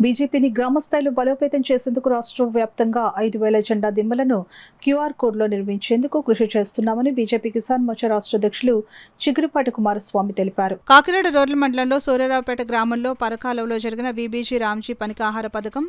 బీజేపీని గ్రామస్థాయిలో బలోపేతం చేసేందుకు రాష్ట్ర వ్యాప్తంగా 5,000 జెండా దిమ్మలను క్యూఆర్ కోడ్లో నిర్మించేందుకు కృషి చేస్తున్నామని బీజేపీ కిసాన్ మోర్చా రాష్ట్ర అధ్యక్షులు చిగురుపాటి కుమారస్వామి తెలిపారు. కాకినాడ రోడ్ల మండలంలో సూర్యారావుపేట గ్రామంలో పరకాలలో జరిగిన వీబీజీ రామ్జీ పనికాహార పథకం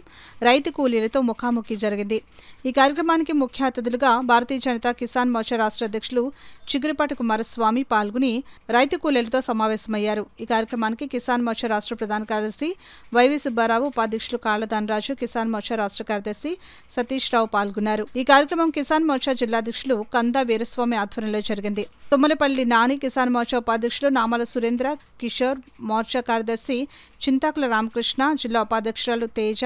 రైతు కూలీలతో ముఖాముఖి జరిగింది. ఈ కార్యక్రమానికి ముఖ్య అతిథులుగా భారతీయ జనతా కిసాన్ మోర్చా రాష్ట్ర అధ్యక్షులు చిగురుపాటి కుమారస్వామి పాల్గొని రైతు కూలీలతో సమావేశమయ్యారు. ఈ కార్యక్రమానికి కిసాన్ మోర్చా రాష్ట్ర ప్రధాన కార్యదర్శి వైవి సుబ్బారావు, ఉపాధ్యక్షులు కాళ్ల ధనరాజు, కిసాన్ మోర్చా రాష్ట్ర కార్యదర్శి సతీష్ రావు పాల్గొన్నారు. ఈ కార్యక్రమం కిసాన్ మోర్చా జిల్లాధ్యక్షులు కందా వీరస్వామి ఆధ్వర్యంలో జరిగింది. తుమ్మలపల్లి నాని, కిసాన్ మోర్చా ఉపాధ్యక్షులు నామల సురేంద్ర కిషోర్, మోర్చా కార్యదర్శి చింతాకుల రామకృష్ణ, జిల్లా ఉపాధ్యక్షురాలు తేజ,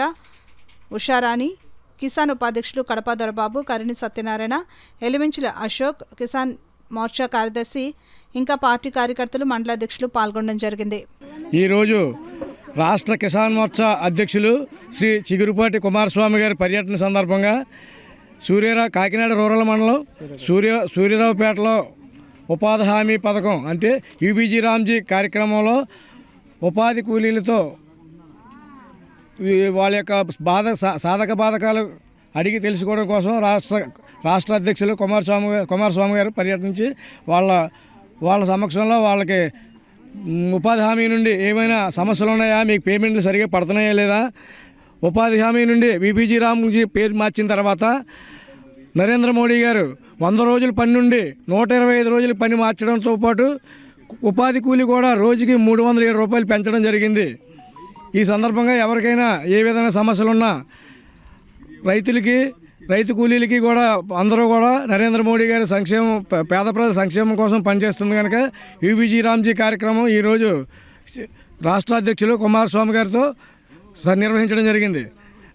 ఉషారాణి, కిసాన్ ఉపాధ్యక్షులు కడప దొరబాబు, కరిణి సత్యనారాయణ, ఎలిమెంచుల అశోక్, కిసాన్ మోర్చా కార్యదర్శి ఇంకా పార్టీ కార్యకర్తలు, మండలాధ్యక్షులు పాల్గొనడం జరిగింది. ఈరోజు రాష్ట్ర కిసాన్ మోర్చా అధ్యక్షులు శ్రీ చిగురుపాటి కుమారస్వామి గారి పర్యటన సందర్భంగా కాకినాడ రూరల్ మండలం సూర్యారావుపేటలో ఉపాధి హామీ పథకం అంటే యూబీజీ రామ్జీ కార్యక్రమంలో ఉపాధి కూలీలతో వాళ్ళ యొక్క సాధక బాధకాలు అడిగి తెలుసుకోవడం కోసం రాష్ట్ర అధ్యక్షులు కుమారస్వామి గారు పర్యటించి వాళ్ళ సమక్షంలో వాళ్ళకి ఉపాధి హామీ నుండి ఏమైనా సమస్యలు ఉన్నాయా, మీకు పేమెంట్లు సరిగా పడుతున్నాయా లేదా, ఉపాధి హామీ నుండి వీబీజీ రామ్జీ పేరు మార్చిన తర్వాత నరేంద్ర మోడీ గారు 100 రోజుల పని నుండి 125 రోజుల పని మార్చడంతో పాటు ఉపాధి కూలి కూడా రోజుకి 307 రూపాయలు పెంచడం జరిగింది. ఈ సందర్భంగా ఎవరికైనా ఏ విధమైన సమస్యలున్నా రైతు కూలీలకి కూడా అందరూ కూడా నరేంద్ర మోడీ గారి పేద ప్రజల సంక్షేమం కోసం పనిచేస్తుంది కనుక యూబీజీ రామ్జీ కార్యక్రమం ఈరోజు రాష్ట్ర అధ్యక్షులు కుమారస్వామి గారితో నిర్వహించడం జరిగింది.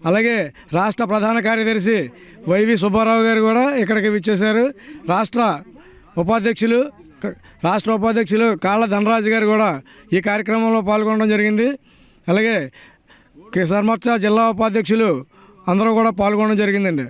అలాగే రాష్ట్ర ప్రధాన కార్యదర్శి వైవి సుబ్బారావు గారు కూడా ఇక్కడికి విచ్చేశారు. రాష్ట్ర ఉపాధ్యక్షులు కాళ్ల ధనరాజు గారు కూడా ఈ కార్యక్రమంలో పాల్గొనడం జరిగింది. అలాగే కిసాన్ మోర్చా జిల్లా ఉపాధ్యక్షులు అందరూ కూడా పాల్గొనడం జరిగిందండి.